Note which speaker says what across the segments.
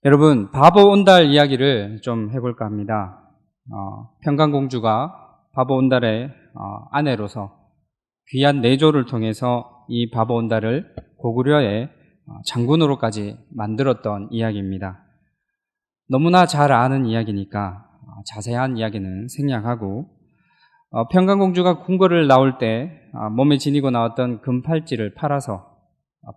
Speaker 1: 여러분, 바보 온달 이야기를 좀 해볼까 합니다. 평강공주가 바보 온달의 아내로서 귀한 내조를 통해서 이 바보 온달을 고구려의 장군으로까지 만들었던 이야기입니다. 너무나 잘 아는 이야기니까 자세한 이야기는 생략하고, 평강공주가 궁궐을 나올 때 몸에 지니고 나왔던 금팔찌를 팔아서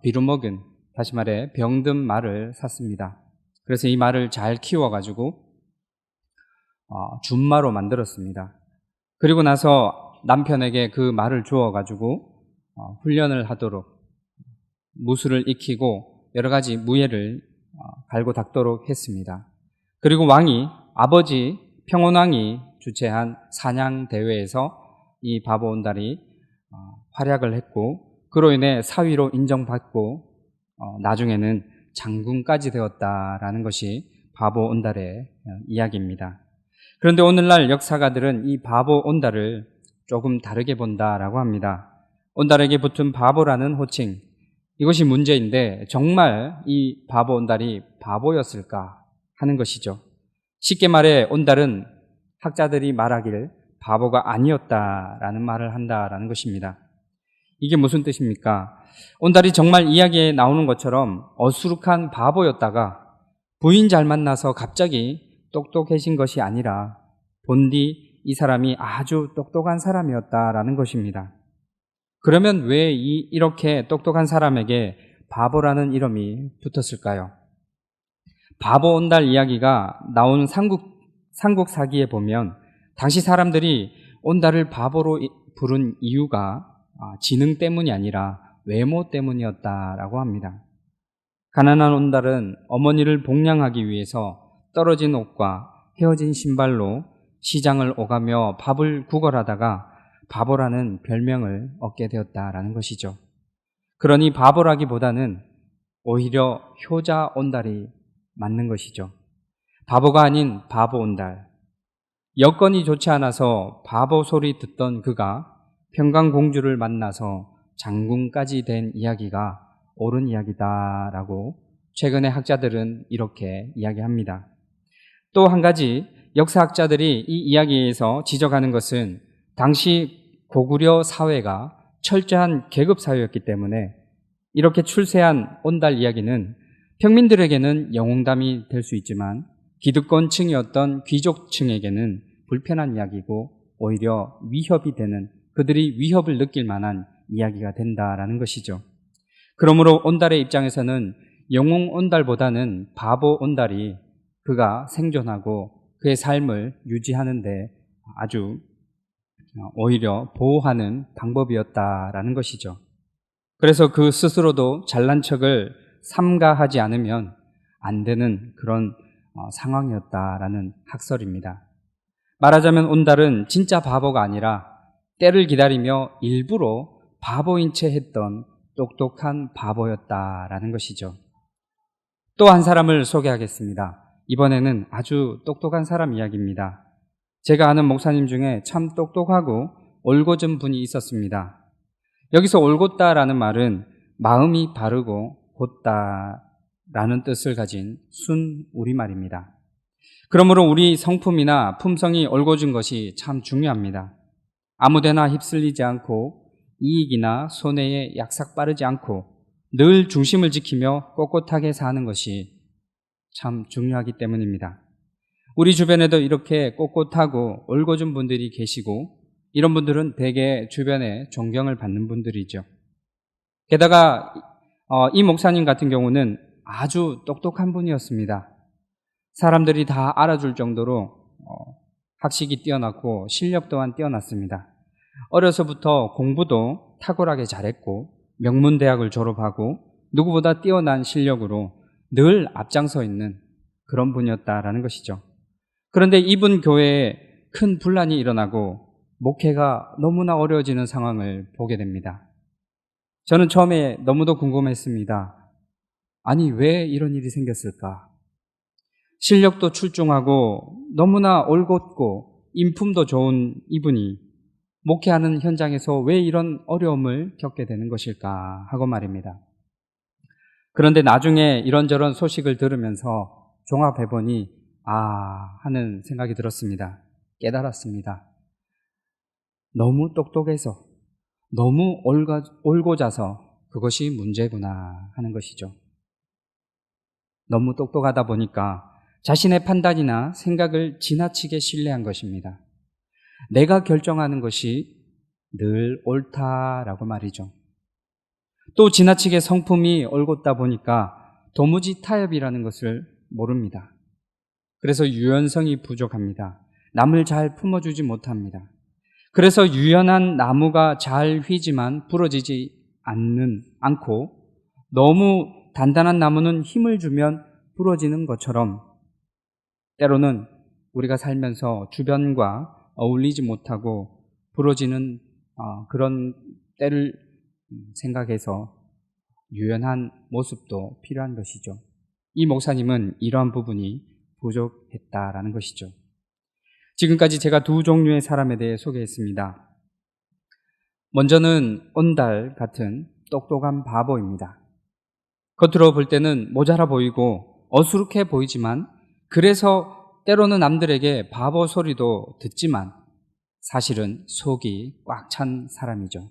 Speaker 1: 비루먹은, 다시 말해 병든 말을 샀습니다. 그래서 이 말을 잘 키워가지고 준마로 만들었습니다. 그리고 나서 남편에게 그 말을 주어가지고 훈련을 하도록 무술을 익히고 여러 가지 무예를 갈고 닦도록 했습니다. 그리고 왕이, 아버지 평온왕이 주최한 사냥 대회에서 이 바보 온달이 활약을 했고, 그로 인해 사위로 인정받고 나중에는 장군까지 되었다라는 것이 바보 온달의 이야기입니다. 그런데 오늘날 역사가들은 이 바보 온달을 조금 다르게 본다라고 합니다. 온달에게 붙은 바보라는 호칭, 이것이 문제인데 정말 이 바보 온달이 바보였을까 하는 것이죠. 쉽게 말해 온달은 학자들이 말하기를 바보가 아니었다라는 말을 한다라는 것입니다. 이게 무슨 뜻입니까? 온달이 정말 이야기에 나오는 것처럼 어수룩한 바보였다가 부인 잘 만나서 갑자기 똑똑해진 것이 아니라 본디 이 사람이 아주 똑똑한 사람이었다라는 것입니다. 그러면 왜 이렇게 똑똑한 사람에게 바보라는 이름이 붙었을까요? 바보 온달 이야기가 나온 삼국사기에 보면 당시 사람들이 온달을 바보로 부른 이유가 지능 때문이 아니라 외모 때문이었다라고 합니다. 가난한 온달은 어머니를 복양하기 위해서 떨어진 옷과 헤어진 신발로 시장을 오가며 밥을 구걸하다가 바보라는 별명을 얻게 되었다라는 것이죠. 그러니 바보라기보다는 오히려 효자 온달이 맞는 것이죠. 바보가 아닌 바보 온달. 여건이 좋지 않아서 바보 소리 듣던 그가 평강공주를 만나서 장군까지 된 이야기가 옳은 이야기다라고 최근의 학자들은 이렇게 이야기합니다. 또 한 가지 역사학자들이 이 이야기에서 지적하는 것은 당시 고구려 사회가 철저한 계급 사회였기 때문에 이렇게 출세한 온달 이야기는 평민들에게는 영웅담이 될 수 있지만 기득권층이었던 귀족층에게는 불편한 이야기고 오히려 위협이 되는, 그들이 위협을 느낄 만한 이야기가 된다라는 것이죠. 그러므로 온달의 입장에서는 영웅 온달보다는 바보 온달이 그가 생존하고 그의 삶을 유지하는 데 아주 오히려 보호하는 방법이었다라는 것이죠. 그래서 그 스스로도 잘난 척을 삼가하지 않으면 안 되는 그런 상황이었다라는 학설입니다. 말하자면 온달은 진짜 바보가 아니라 때를 기다리며 일부러 바보인 채 했던 똑똑한 바보였다라는 것이죠. 또 한 사람을 소개하겠습니다. 이번에는 아주 똑똑한 사람 이야기입니다. 제가 아는 목사님 중에 참 똑똑하고 올곧은 분이 있었습니다. 여기서 올곧다라는 말은 마음이 바르고 곧다라는 뜻을 가진 순 우리말입니다. 그러므로 우리 성품이나 품성이 올곧은 것이 참 중요합니다. 아무데나 휩쓸리지 않고 이익이나 손해에 약삭빠르지 않고 늘 중심을 지키며 꼿꼿하게 사는 것이 참 중요하기 때문입니다. 우리 주변에도 이렇게 꼿꼿하고 올곧은 분들이 계시고 이런 분들은 대개 주변에 존경을 받는 분들이죠. 게다가 이 목사님 같은 경우는 아주 똑똑한 분이었습니다. 사람들이 다 알아줄 정도로 학식이 뛰어났고 실력 또한 뛰어났습니다. 어려서부터 공부도 탁월하게 잘했고 명문대학을 졸업하고 누구보다 뛰어난 실력으로 늘 앞장서 있는 그런 분이었다라는 것이죠. 그런데 이분 교회에 큰 분란이 일어나고 목회가 너무나 어려워지는 상황을 보게 됩니다. 저는 처음에 너무도 궁금했습니다. 아니, 왜 이런 일이 생겼을까? 실력도 출중하고 너무나 올곧고 인품도 좋은 이분이 목회하는 현장에서 왜 이런 어려움을 겪게 되는 것일까 하고 말입니다. 그런데 나중에 이런저런 소식을 들으면서 종합해보니 하는 생각이 들었습니다. 깨달았습니다. 너무 똑똑해서, 너무 올고자서 그것이 문제구나 하는 것이죠. 너무 똑똑하다 보니까 자신의 판단이나 생각을 지나치게 신뢰한 것입니다. 내가 결정하는 것이 늘 옳다라고 말이죠. 또 지나치게 성품이 올곧다 보니까 도무지 타협이라는 것을 모릅니다. 그래서 유연성이 부족합니다. 남을 잘 품어주지 못합니다. 그래서 유연한 나무가 잘 휘지만 부러지지 않고 너무 단단한 나무는 힘을 주면 부러지는 것처럼 때로는 우리가 살면서 주변과 어울리지 못하고 부러지는 그런 때를 생각해서 유연한 모습도 필요한 것이죠. 이 목사님은 이러한 부분이 부족했다라는 것이죠. 지금까지 제가 두 종류의 사람에 대해 소개했습니다. 먼저는 온달 같은 똑똑한 바보입니다. 겉으로 볼 때는 모자라 보이고 어수룩해 보이지만 그래서 때로는 남들에게 바보 소리도 듣지만 사실은 속이 꽉 찬 사람이죠.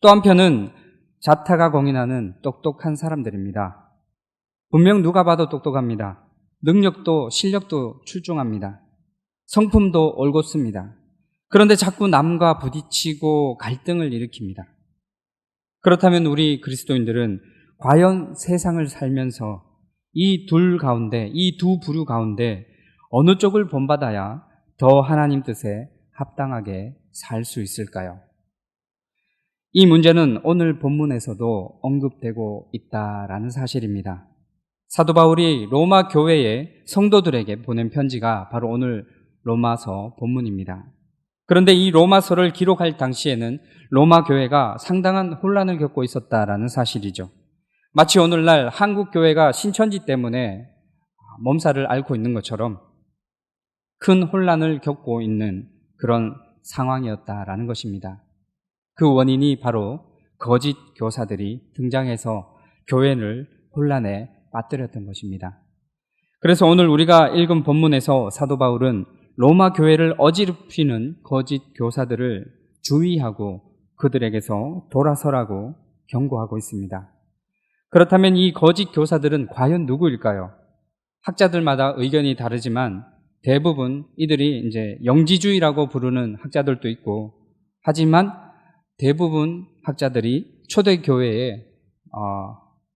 Speaker 1: 또 한편은 자타가 공인하는 똑똑한 사람들입니다. 분명 누가 봐도 똑똑합니다. 능력도 실력도 출중합니다. 성품도 올곧습니다. 그런데 자꾸 남과 부딪히고 갈등을 일으킵니다. 그렇다면 우리 그리스도인들은 과연 세상을 살면서 이 두 부류 가운데 어느 쪽을 본받아야 더 하나님 뜻에 합당하게 살 수 있을까요? 이 문제는 오늘 본문에서도 언급되고 있다라는 사실입니다. 사도 바울이 로마 교회의 성도들에게 보낸 편지가 바로 오늘 로마서 본문입니다. 그런데 이 로마서를 기록할 당시에는 로마 교회가 상당한 혼란을 겪고 있었다라는 사실이죠. 마치 오늘날 한국 교회가 신천지 때문에 몸살을 앓고 있는 것처럼 큰 혼란을 겪고 있는 그런 상황이었다라는 것입니다. 그 원인이 바로 거짓 교사들이 등장해서 교회를 혼란에 빠뜨렸던 것입니다. 그래서 오늘 우리가 읽은 본문에서 사도 바울은 로마 교회를 어지럽히는 거짓 교사들을 주의하고 그들에게서 돌아서라고 경고하고 있습니다. 그렇다면 이 거짓 교사들은 과연 누구일까요? 학자들마다 의견이 다르지만 대부분 이들이 이제 영지주의라고 부르는 학자들도 있고, 하지만 대부분 학자들이 초대교회에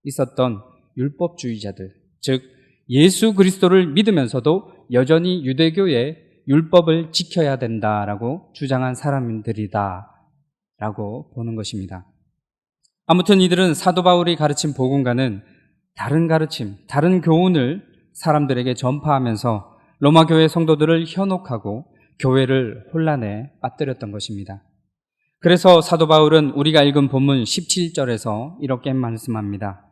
Speaker 1: 있었던 율법주의자들, 즉 예수 그리스도를 믿으면서도 여전히 유대교의 율법을 지켜야 된다라고 주장한 사람들이다라고 보는 것입니다. 아무튼 이들은 사도 바울이 가르친 복음과는 다른 가르침, 다른 교훈을 사람들에게 전파하면서 로마 교회 성도들을 현혹하고 교회를 혼란에 빠뜨렸던 것입니다. 그래서 사도 바울은 우리가 읽은 본문 17절에서 이렇게 말씀합니다.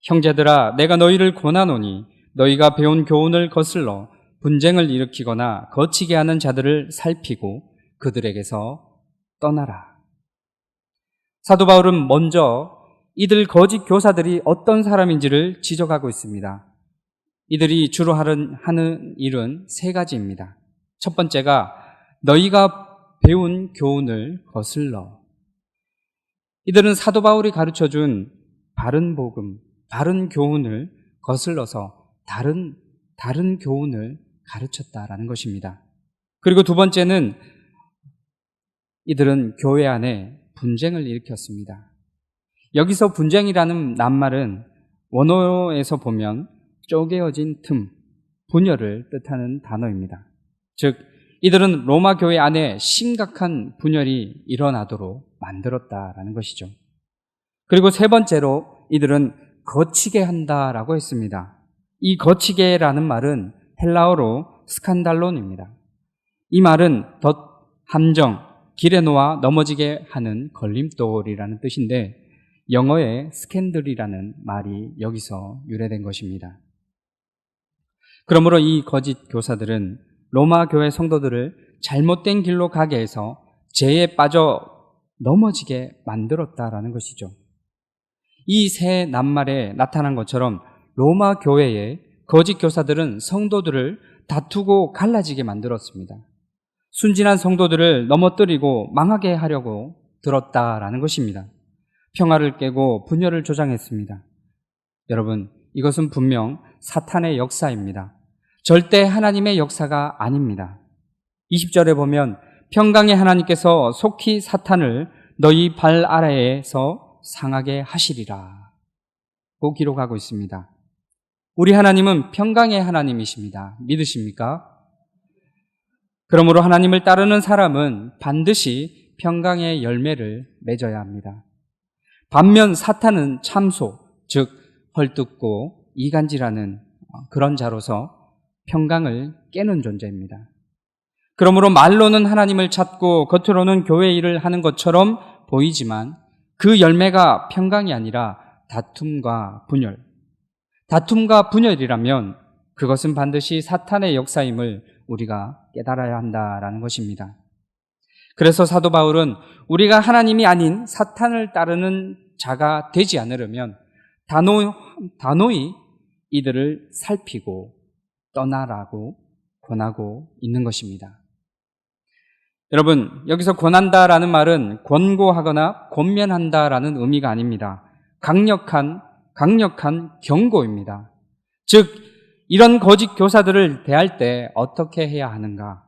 Speaker 1: 형제들아, 내가 너희를 권하노니 너희가 배운 교훈을 거슬러 분쟁을 일으키거나 거치게 하는 자들을 살피고 그들에게서 떠나라. 사도 바울은 먼저 이들 거짓 교사들이 어떤 사람인지를 지적하고 있습니다. 이들이 주로 하는 일은 세 가지입니다. 첫 번째가 너희가 배운 교훈을 거슬러. 이들은 사도 바울이 가르쳐준 바른 복음, 바른 교훈을 거슬러서 다른 교훈을 가르쳤다라는 것입니다. 그리고 두 번째는 이들은 교회 안에 분쟁을 일으켰습니다. 여기서 분쟁이라는 낱말은 원어에서 보면 쪼개어진 틈, 분열을 뜻하는 단어입니다. 즉, 이들은 로마 교회 안에 심각한 분열이 일어나도록 만들었다라는 것이죠. 그리고 세 번째로 이들은 거치게 한다라고 했습니다. 이 거치게라는 말은 헬라어로 스칸달론입니다. 이 말은 함정, 길에 놓아 넘어지게 하는 걸림돌이라는 뜻인데 영어의 스캔들이라는 말이 여기서 유래된 것입니다. 그러므로 이 거짓 교사들은 로마 교회 성도들을 잘못된 길로 가게 해서 죄에 빠져 넘어지게 만들었다라는 것이죠. 이 세 낱말에 나타난 것처럼 로마 교회에 거짓 교사들은 성도들을 다투고 갈라지게 만들었습니다. 순진한 성도들을 넘어뜨리고 망하게 하려고 들었다라는 것입니다. 평화를 깨고 분열을 조장했습니다. 여러분, 이것은 분명 사탄의 역사입니다. 절대 하나님의 역사가 아닙니다. 20절에 보면 평강의 하나님께서 속히 사탄을 너희 발 아래에서 상하게 하시리라 고 기록하고 있습니다. 우리 하나님은 평강의 하나님이십니다. 믿으십니까? 그러므로 하나님을 따르는 사람은 반드시 평강의 열매를 맺어야 합니다. 반면 사탄은 참소, 즉 헐뜯고 이간질하는 그런 자로서 평강을 깨는 존재입니다. 그러므로 말로는 하나님을 찾고 겉으로는 교회 일을 하는 것처럼 보이지만 그 열매가 평강이 아니라 다툼과 분열. 다툼과 분열이라면 그것은 반드시 사탄의 역사임을 우리가 깨달아야 한다라는 것입니다. 그래서 사도 바울은 우리가 하나님이 아닌 사탄을 따르는 자가 되지 않으려면 단호히 이들을 살피고 떠나라고 권하고 있는 것입니다. 여러분, 여기서 권한다라는 말은 권고하거나 권면한다라는 의미가 아닙니다. 강력한 경고입니다. 즉, 이런 거짓 교사들을 대할 때 어떻게 해야 하는가?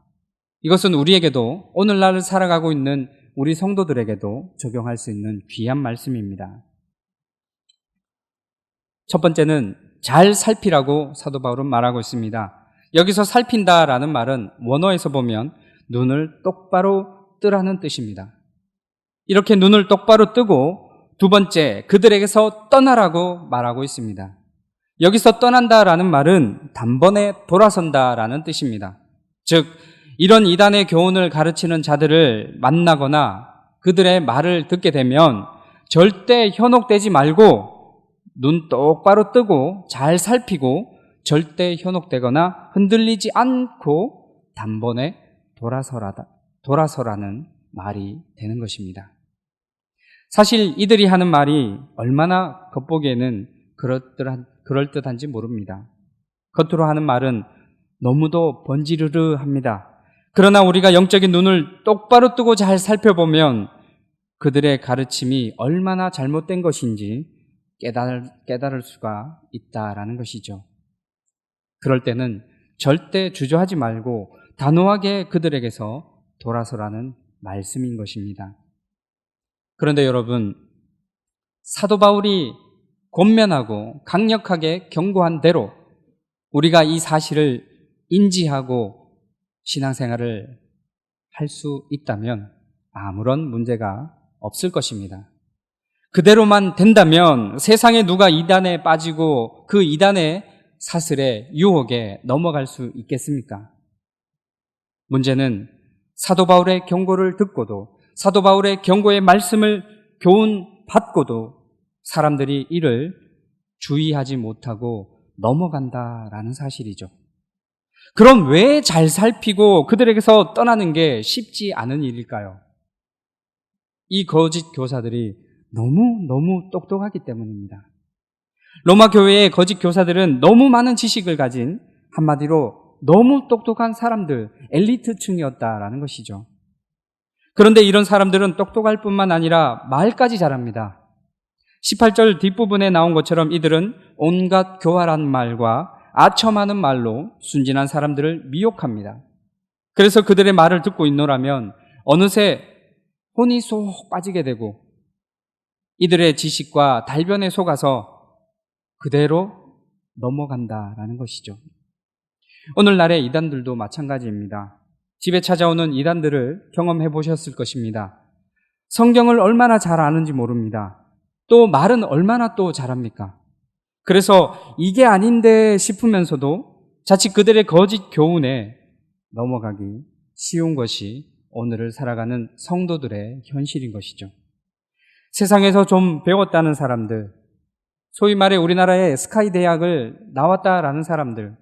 Speaker 1: 이것은 우리에게도 오늘날 살아가고 있는 우리 성도들에게도 적용할 수 있는 귀한 말씀입니다. 첫 번째는 잘 살피라고 사도 바울은 말하고 있습니다. 여기서 살핀다라는 말은 원어에서 보면 눈을 똑바로 뜨라는 뜻입니다. 이렇게 눈을 똑바로 뜨고 두 번째, 그들에게서 떠나라고 말하고 있습니다. 여기서 떠난다라는 말은 단번에 돌아선다라는 뜻입니다. 즉, 이런 이단의 교훈을 가르치는 자들을 만나거나 그들의 말을 듣게 되면 절대 현혹되지 말고 눈 똑바로 뜨고 잘 살피고 절대 현혹되거나 흔들리지 않고 단번에 돌아서라는 말이 되는 것입니다. 사실 이들이 하는 말이 얼마나 겉보기에는 그럴듯한지 모릅니다. 겉으로 하는 말은 너무도 번지르르합니다. 그러나 우리가 영적인 눈을 똑바로 뜨고 잘 살펴보면 그들의 가르침이 얼마나 잘못된 것인지 깨달을 수가 있다라는 것이죠. 그럴 때는 절대 주저하지 말고 단호하게 그들에게서 돌아서라는 말씀인 것입니다. 그런데 여러분, 사도 바울이 권면하고 강력하게 경고한 대로 우리가 이 사실을 인지하고 신앙생활을 할 수 있다면 아무런 문제가 없을 것입니다. 그대로만 된다면 세상에 누가 이단에 빠지고 그 이단의 사슬에 유혹에 넘어갈 수 있겠습니까? 문제는 사도 바울의 경고를 듣고도 사도 바울의 경고의 말씀을 교훈 받고도 사람들이 이를 주의하지 못하고 넘어간다라는 사실이죠. 그럼 왜 잘 살피고 그들에게서 떠나는 게 쉽지 않은 일일까요? 이 거짓 교사들이 너무 똑똑하기 때문입니다. 로마 교회의 거짓 교사들은 너무 많은 지식을 가진 한마디로 너무 똑똑한 사람들, 엘리트층이었다라는 것이죠. 그런데 이런 사람들은 똑똑할 뿐만 아니라 말까지 잘합니다. 18절 뒷부분에 나온 것처럼 이들은 온갖 교활한 말과 아첨하는 말로 순진한 사람들을 미혹합니다. 그래서 그들의 말을 듣고 있노라면 어느새 혼이 쏙 빠지게 되고 이들의 지식과 달변에 속아서 그대로 넘어간다라는 것이죠. 오늘날의 이단들도 마찬가지입니다. 집에 찾아오는 이단들을 경험해 보셨을 것입니다. 성경을 얼마나 잘 아는지 모릅니다. 또 말은 얼마나 또 잘합니까? 그래서 이게 아닌데 싶으면서도 자칫 그들의 거짓 교훈에 넘어가기 쉬운 것이 오늘을 살아가는 성도들의 현실인 것이죠. 세상에서 좀 배웠다는 사람들, 소위 말해 우리나라의 스카이 대학을 나왔다라는 사람들,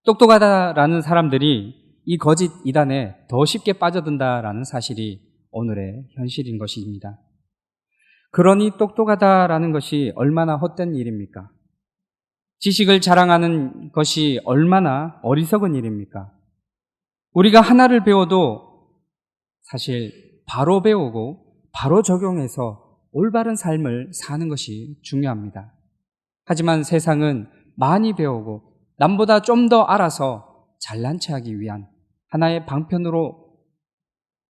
Speaker 1: 똑똑하다라는 사람들이 이 거짓 이단에 더 쉽게 빠져든다라는 사실이 오늘의 현실인 것입니다. 그러니 똑똑하다라는 것이 얼마나 헛된 일입니까? 지식을 자랑하는 것이 얼마나 어리석은 일입니까? 우리가 하나를 배워도 사실 바로 배우고 바로 적용해서 올바른 삶을 사는 것이 중요합니다. 하지만 세상은 많이 배우고 남보다 좀 더 알아서 잘난 체하기 위한 하나의 방편으로,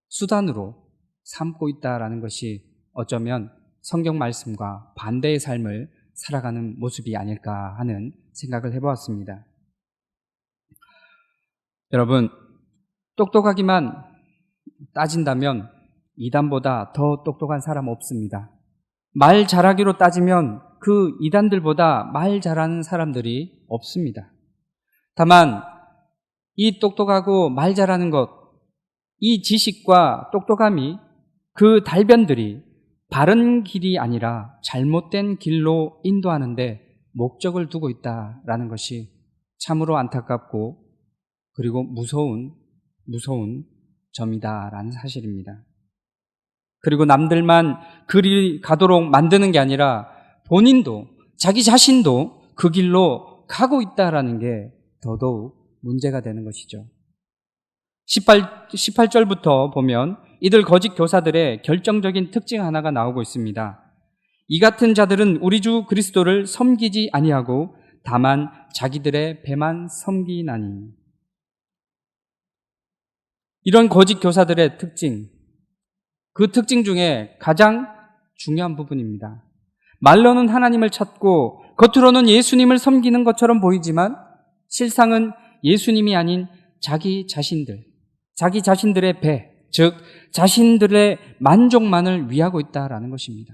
Speaker 1: 수단으로 삼고 있다라는 것이 어쩌면 성경 말씀과 반대의 삶을 살아가는 모습이 아닐까 하는 생각을 해보았습니다. 여러분, 똑똑하기만 따진다면 이단보다 더 똑똑한 사람 없습니다. 말 잘하기로 따지면 그 이단들보다 말 잘하는 사람들이 없습니다. 다만 이 똑똑하고 말 잘하는 것, 이 지식과 똑똑함이, 그 달변들이 바른 길이 아니라 잘못된 길로 인도하는데 목적을 두고 있다라는 것이 참으로 안타깝고 그리고 무서운 점이다라는 사실입니다. 그리고 남들만 그리 가도록 만드는 게 아니라 본인도, 자기 자신도 그 길로 가고 있다라는 게 더더욱 문제가 되는 것이죠. 18절부터 보면 이들 거짓 교사들의 결정적인 특징 하나가 나오고 있습니다. 이 같은 자들은 우리 주 그리스도를 섬기지 아니하고 다만 자기들의 배만 섬기나니. 이런 거짓 교사들의 특징, 그 특징 중에 가장 중요한 부분입니다. 말로는 하나님을 찾고 겉으로는 예수님을 섬기는 것처럼 보이지만 실상은 예수님이 아닌 자기 자신들의 배, 즉 자신들의 만족만을 위하고 있다라는 것입니다.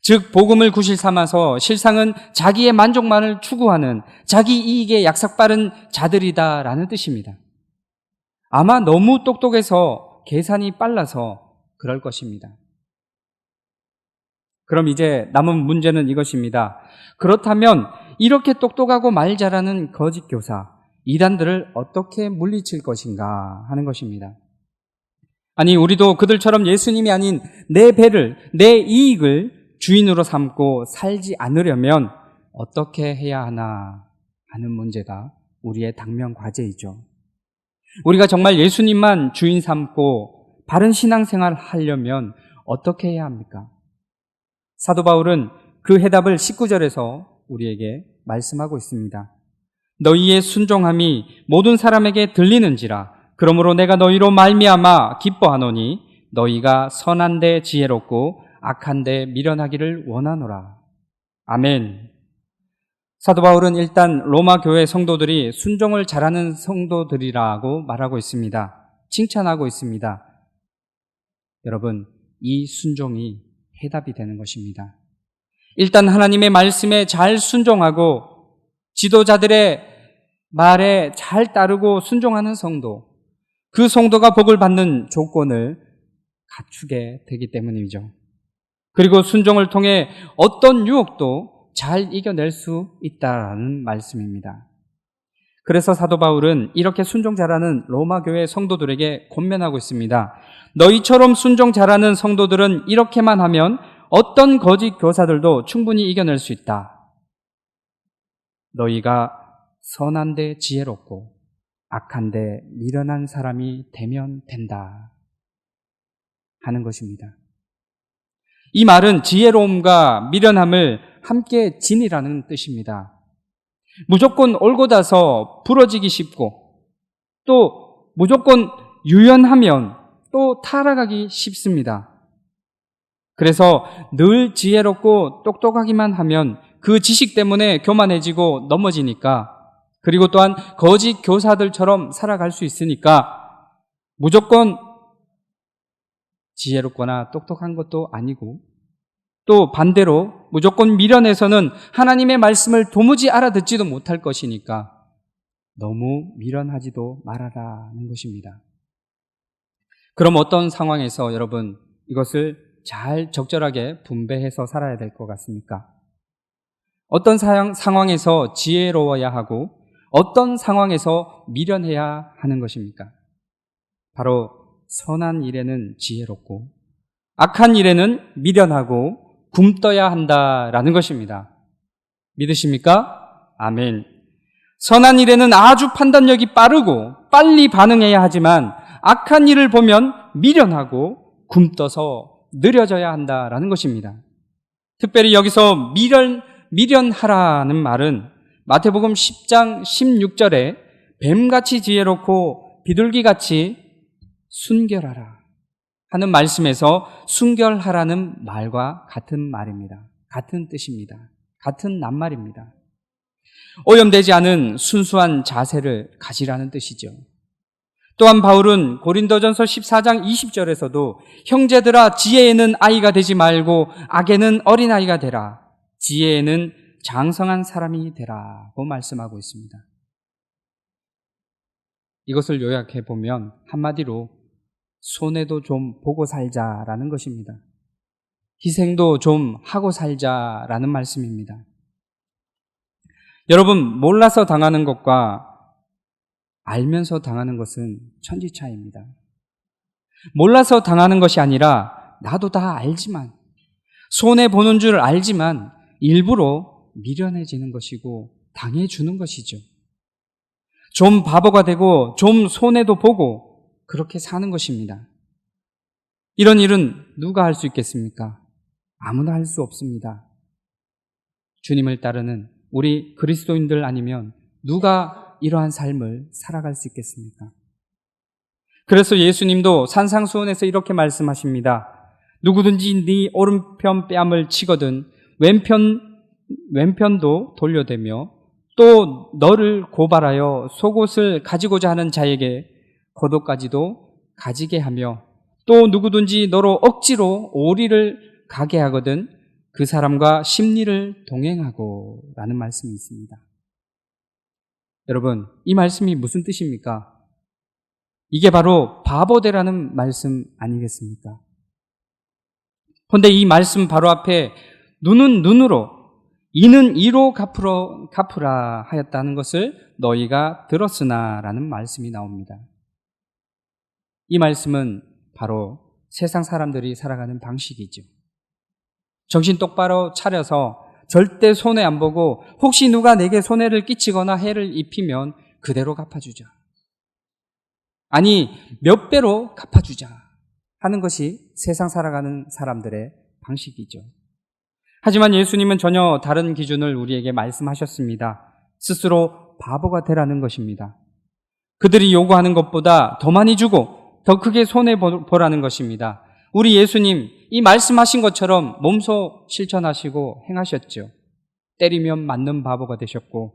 Speaker 1: 즉 복음을 구실 삼아서 실상은 자기의 만족만을 추구하는 자기 이익에 약삭빠른 자들이다라는 뜻입니다. 아마 너무 똑똑해서 계산이 빨라서 그럴 것입니다. 그럼 이제 남은 문제는 이것입니다. 그렇다면 이렇게 똑똑하고 말 잘하는 거짓 교사, 이단들을 어떻게 물리칠 것인가 하는 것입니다. 아니, 우리도 그들처럼 예수님이 아닌 내 배를, 내 이익을 주인으로 삼고 살지 않으려면 어떻게 해야 하나 하는 문제가 우리의 당면 과제이죠. 우리가 정말 예수님만 주인 삼고 바른 신앙생활 하려면 어떻게 해야 합니까? 사도 바울은 그 해답을 19절에서 우리에게 말씀하고 있습니다. 너희의 순종함이 모든 사람에게 들리는지라. 그러므로 내가 너희로 말미암아 기뻐하노니 너희가 선한데 지혜롭고 악한데 미련하기를 원하노라. 아멘. 사도 바울은 일단 로마 교회 성도들이 순종을 잘하는 성도들이라고 말하고 있습니다. 칭찬하고 있습니다. 여러분, 이 순종이 해답이 되는 것입니다. 일단 하나님의 말씀에 잘 순종하고 지도자들의 말에 잘 따르고 순종하는 성도, 그 성도가 복을 받는 조건을 갖추게 되기 때문이죠. 그리고 순종을 통해 어떤 유혹도 잘 이겨낼 수 있다는 말씀입니다. 그래서 사도 바울은 이렇게 순종 잘하는 로마 교회 성도들에게 권면하고 있습니다. 너희처럼 순종 잘하는 성도들은 이렇게만 하면 어떤 거짓 교사들도 충분히 이겨낼 수 있다. 너희가 선한데 지혜롭고 악한데 미련한 사람이 되면 된다 하는 것입니다. 이 말은 지혜로움과 미련함을 함께 지니라는 뜻입니다. 무조건 올곧아서 부러지기 쉽고 또 무조건 유연하면 또 타락하기 쉽습니다. 그래서 늘 지혜롭고 똑똑하기만 하면 그 지식 때문에 교만해지고 넘어지니까, 그리고 또한 거짓 교사들처럼 살아갈 수 있으니까 무조건 지혜롭거나 똑똑한 것도 아니고, 또 반대로 무조건 미련해서는 하나님의 말씀을 도무지 알아듣지도 못할 것이니까 너무 미련하지도 말아라는 것입니다. 그럼 어떤 상황에서 여러분 이것을 잘 적절하게 분배해서 살아야 될 것 같습니까? 어떤 상황에서 지혜로워야 하고 어떤 상황에서 미련해야 하는 것입니까? 바로 선한 일에는 지혜롭고 악한 일에는 미련하고 굼떠야 한다라는 것입니다. 믿으십니까? 아멘. 선한 일에는 아주 판단력이 빠르고 빨리 반응해야 하지만 악한 일을 보면 미련하고 굼떠서 느려져야 한다라는 것입니다. 특별히 여기서 미련하라는 말은 마태복음 10장 16절에 뱀같이 지혜롭고 비둘기같이 순결하라 하는 말씀에서 순결하라는 말과 같은 말입니다. 같은 뜻입니다. 같은 낱말입니다. 오염되지 않은 순수한 자세를 가지라는 뜻이죠. 또한 바울은 고린도전서 14장 20절에서도 형제들아 지혜에는 아이가 되지 말고 악에는 어린아이가 되라. 지혜에는 장성한 사람이 되라고 말씀하고 있습니다. 이것을 요약해 보면 한마디로 손해도 좀 보고 살자라는 것입니다. 희생도 좀 하고 살자라는 말씀입니다. 여러분, 몰라서 당하는 것과 알면서 당하는 것은 천지차이입니다. 몰라서 당하는 것이 아니라 나도 다 알지만, 손해보는 줄 알지만 일부러 미련해지는 것이고 당해주는 것이죠. 좀 바보가 되고 좀 손해도 보고 그렇게 사는 것입니다. 이런 일은 누가 할 수 있겠습니까? 아무나 할 수 없습니다. 주님을 따르는 우리 그리스도인들 아니면 누가 이러한 삶을 살아갈 수 있겠습니까? 그래서 예수님도 산상수훈에서 이렇게 말씀하십니다. 누구든지 네 오른편 뺨을 치거든 왼편도 돌려대며 또 너를 고발하여 속옷을 가지고자 하는 자에게 겉옷까지도 가지게 하며 또 누구든지 너로 억지로 오리를 가게 하거든 그 사람과 심리를 동행하고 라는 말씀이 있습니다. 여러분, 이 말씀이 무슨 뜻입니까? 이게 바로 바보되라는 말씀 아니겠습니까? 그런데 이 말씀 바로 앞에 눈은 눈으로 이는 이로 갚으라 하였다는 것을 너희가 들었으나 라는 말씀이 나옵니다. 이 말씀은 바로 세상 사람들이 살아가는 방식이죠. 정신 똑바로 차려서 절대 손해 안 보고 혹시 누가 내게 손해를 끼치거나 해를 입히면 그대로 갚아주자. 아니 몇 배로 갚아주자 하는 것이 세상 살아가는 사람들의 방식이죠. 하지만 예수님은 전혀 다른 기준을 우리에게 말씀하셨습니다. 스스로 바보가 되라는 것입니다. 그들이 요구하는 것보다 더 많이 주고 더 크게 손해보라는 것입니다. 우리 예수님 이 말씀하신 것처럼 몸소 실천하시고 행하셨죠. 때리면 맞는 바보가 되셨고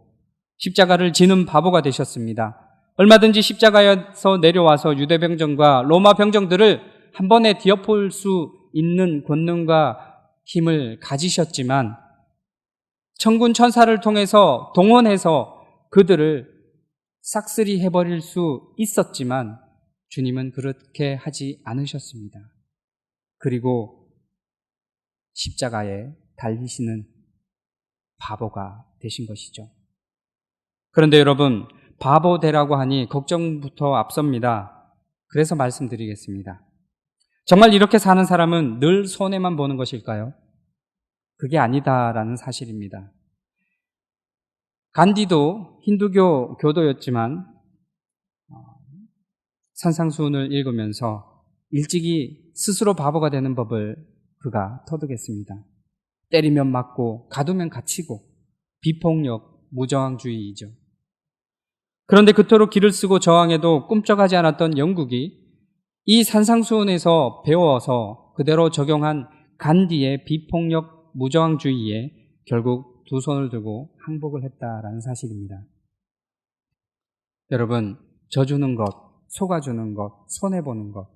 Speaker 1: 십자가를 지는 바보가 되셨습니다. 얼마든지 십자가에서 내려와서 유대 병정과 로마 병정들을 한 번에 뒤엎을 수 있는 권능과 힘을 가지셨지만 천군 천사를 통해서 동원해서 그들을 싹쓸이 해버릴 수 있었지만 주님은 그렇게 하지 않으셨습니다. 그리고 십자가에 달리시는 바보가 되신 것이죠. 그런데 여러분, 바보 되라고 하니 걱정부터 앞섭니다. 그래서 말씀드리겠습니다. 정말 이렇게 사는 사람은 늘 손해만 보는 것일까요? 그게 아니다라는 사실입니다. 간디도 힌두교 교도였지만 산상수훈을 읽으면서 일찍이 스스로 바보가 되는 법을 그가 터득했습니다. 때리면 맞고 가두면 갇히고 비폭력, 무저항주의이죠. 그런데 그토록 기를 쓰고 저항해도 꿈쩍하지 않았던 영국이 이 산상수훈에서 배워서 그대로 적용한 간디의 비폭력, 무저항주의에 결국 두 손을 들고 항복을 했다라는 사실입니다. 여러분, 져주는 것, 속아주는 것, 손해보는 것,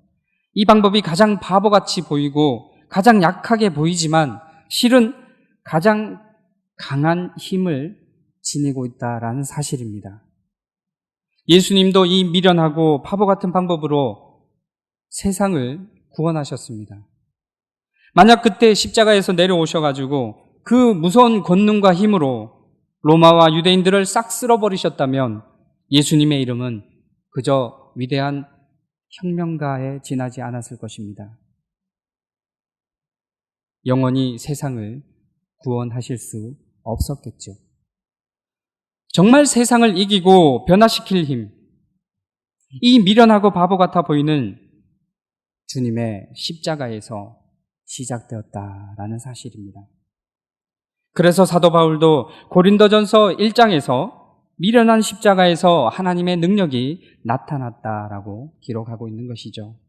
Speaker 1: 이 방법이 가장 바보같이 보이고 가장 약하게 보이지만 실은 가장 강한 힘을 지니고 있다라는 사실입니다. 예수님도 이 미련하고 바보 같은 방법으로 세상을 구원하셨습니다. 만약 그때 십자가에서 내려오셔가지고 그 무서운 권능과 힘으로 로마와 유대인들을 싹 쓸어버리셨다면 예수님의 이름은 그저 위대한 혁명가에 지나지 않았을 것입니다. 영원히 세상을 구원하실 수 없었겠죠. 정말 세상을 이기고 변화시킬 힘, 이 미련하고 바보 같아 보이는 주님의 십자가에서 시작되었다라는 사실입니다. 그래서 사도 바울도 고린도전서 1장에서 미련한 십자가에서 하나님의 능력이 나타났다라고 기록하고 있는 것이죠.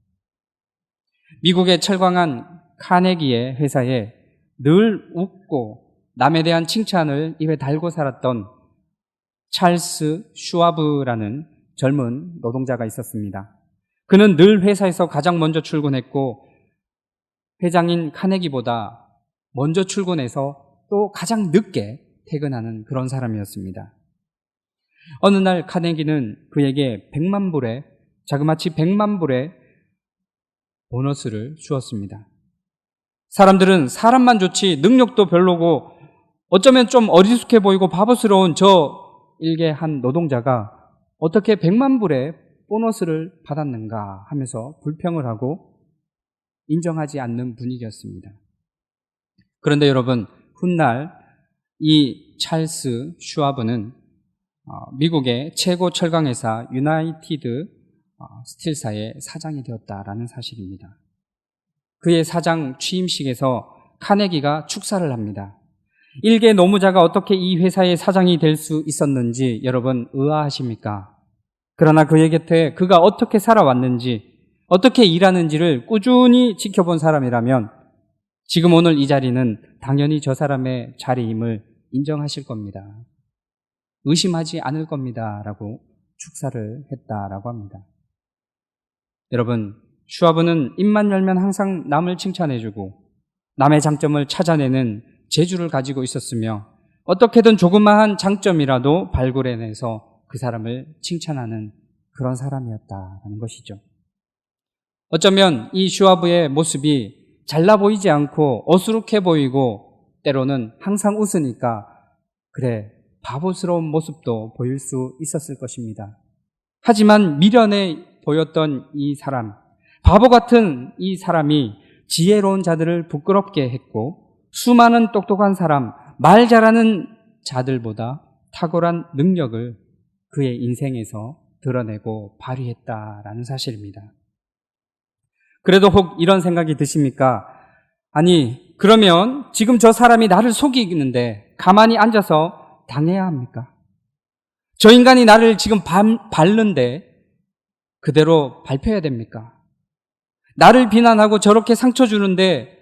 Speaker 1: 미국의 철광한 카네기의 회사에 늘 웃고 남에 대한 칭찬을 입에 달고 살았던 찰스 슈와브라는 젊은 노동자가 있었습니다. 그는 늘 회사에서 가장 먼저 출근했고 회장인 카네기보다 먼저 출근해서 또 가장 늦게 퇴근하는 그런 사람이었습니다. 어느 날 카네기는 그에게 100만 불의, 자그마치 100만 불의 보너스를 주었습니다. 사람들은 사람만 좋지 능력도 별로고 어쩌면 좀 어리숙해 보이고 바보스러운 저 일개 한 노동자가 어떻게 100만 불의 보너스를 받았는가 하면서 불평을 하고 인정하지 않는 분위기였습니다. 그런데 여러분, 훗날 이 찰스 슈와브는 미국의 최고 철강회사 유나이티드 스틸사의 사장이 되었다라는 사실입니다. 그의 사장 취임식에서 카네기가 축사를 합니다. 일개 노무자가 어떻게 이 회사의 사장이 될 수 있었는지 여러분 의아하십니까? 그러나 그의 곁에 그가 어떻게 살아왔는지, 어떻게 일하는지를 꾸준히 지켜본 사람이라면 지금 오늘 이 자리는 당연히 저 사람의 자리임을 인정하실 겁니다. 의심하지 않을 겁니다. 라고 축사를 했다라고 합니다. 여러분, 슈와브는 입만 열면 항상 남을 칭찬해주고 남의 장점을 찾아내는 재주를 가지고 있었으며 어떻게든 조그마한 장점이라도 발굴해내서 그 사람을 칭찬하는 그런 사람이었다는 것이죠. 어쩌면 이 슈와브의 모습이 잘나 보이지 않고 어수룩해 보이고 때로는 항상 웃으니까 그래 바보스러운 모습도 보일 수 있었을 것입니다. 하지만 미련해 보였던 이 사람, 바보 같은 이 사람이 지혜로운 자들을 부끄럽게 했고 수많은 똑똑한 사람, 말 잘하는 자들보다 탁월한 능력을 그의 인생에서 드러내고 발휘했다라는 사실입니다. 그래도 혹 이런 생각이 드십니까? 아니, 그러면 지금 저 사람이 나를 속이는데 가만히 앉아서 당해야 합니까? 저 인간이 나를 지금 밟는데 그대로 밟혀야 됩니까? 나를 비난하고 저렇게 상처 주는데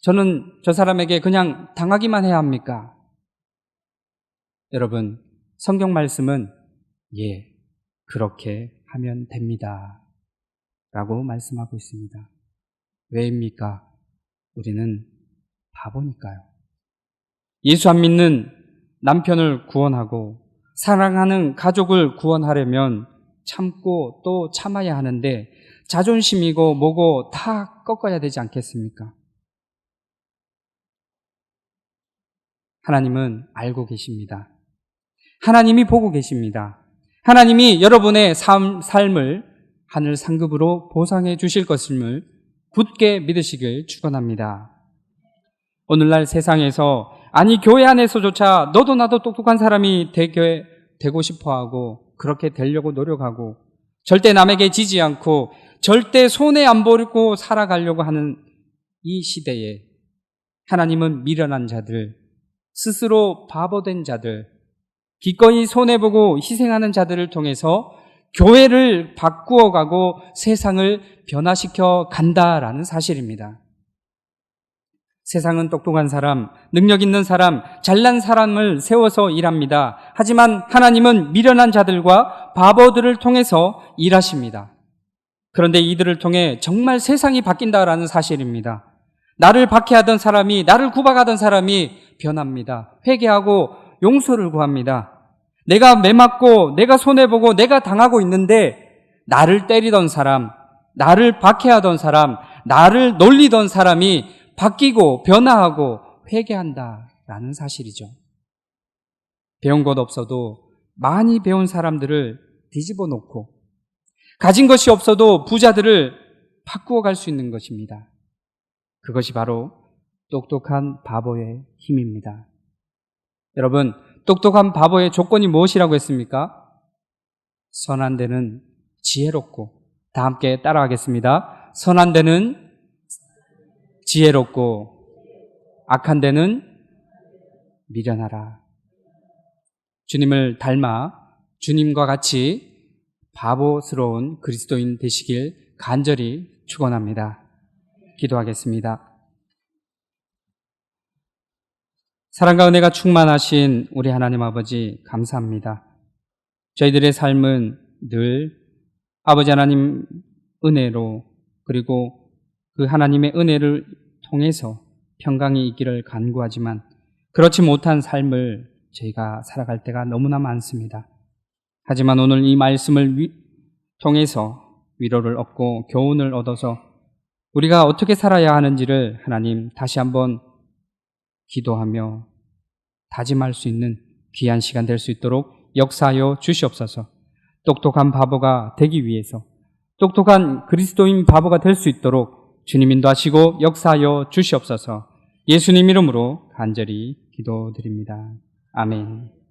Speaker 1: 저는 저 사람에게 그냥 당하기만 해야 합니까? 여러분, 성경 말씀은 예, 그렇게 하면 됩니다. 라고 말씀하고 있습니다. 왜입니까? 우리는 바보니까요. 예수 안 믿는 남편을 구원하고 사랑하는 가족을 구원하려면 참고 또 참아야 하는데 자존심이고 뭐고 다 꺾어야 되지 않겠습니까? 하나님은 알고 계십니다. 하나님이 보고 계십니다. 하나님이 여러분의 삶을 하늘 상급으로 보상해 주실 것임을 굳게 믿으시길 축원합니다. 오늘날 세상에서 아니 교회 안에서조차 너도 나도 똑똑한 사람이 되고 싶어하고 그렇게 되려고 노력하고 절대 남에게 지지 않고 절대 손해 안 보고 살아가려고 하는 이 시대에 하나님은 미련한 자들, 스스로 바보된 자들, 기꺼이 손해보고 희생하는 자들을 통해서 교회를 바꾸어가고 세상을 변화시켜 간다라는 사실입니다. 세상은 똑똑한 사람, 능력 있는 사람, 잘난 사람을 세워서 일합니다. 하지만 하나님은 미련한 자들과 바보들을 통해서 일하십니다. 그런데 이들을 통해 정말 세상이 바뀐다라는 사실입니다. 나를 박해하던 사람이, 나를 구박하던 사람이 변합니다. 회개하고 용서를 구합니다. 내가 매맞고 내가 손해보고 내가 당하고 있는데 나를 때리던 사람, 나를 박해하던 사람, 나를 놀리던 사람이 바뀌고 변화하고 회개한다라는 사실이죠. 배운 것 없어도 많이 배운 사람들을 뒤집어 놓고 가진 것이 없어도 부자들을 바꾸어 갈 수 있는 것입니다. 그것이 바로 똑똑한 바보의 힘입니다. 여러분, 똑똑한 바보의 조건이 무엇이라고 했습니까? 선한 데는 지혜롭고, 다 함께 따라하겠습니다. 선한 데는 지혜롭고, 악한 데는 미련하라. 주님을 닮아 주님과 같이 바보스러운 그리스도인 되시길 간절히 축원합니다. 기도하겠습니다. 사랑과 은혜가 충만하신 우리 하나님 아버지 감사합니다. 저희들의 삶은 늘 아버지 하나님 은혜로, 그리고 그 하나님의 은혜를 통해서 평강이 있기를 간구하지만 그렇지 못한 삶을 저희가 살아갈 때가 너무나 많습니다. 하지만 오늘 이 말씀을 통해서 위로를 얻고 교훈을 얻어서 우리가 어떻게 살아야 하는지를 하나님 다시 한번 기도하며 다짐할 수 있는 귀한 시간 될 수 있도록 역사하여 주시옵소서. 똑똑한 바보가 되기 위해서, 똑똑한 그리스도인 바보가 될 수 있도록 주님 인도하시고 역사하여 주시옵소서. 예수님 이름으로 간절히 기도드립니다. 아멘.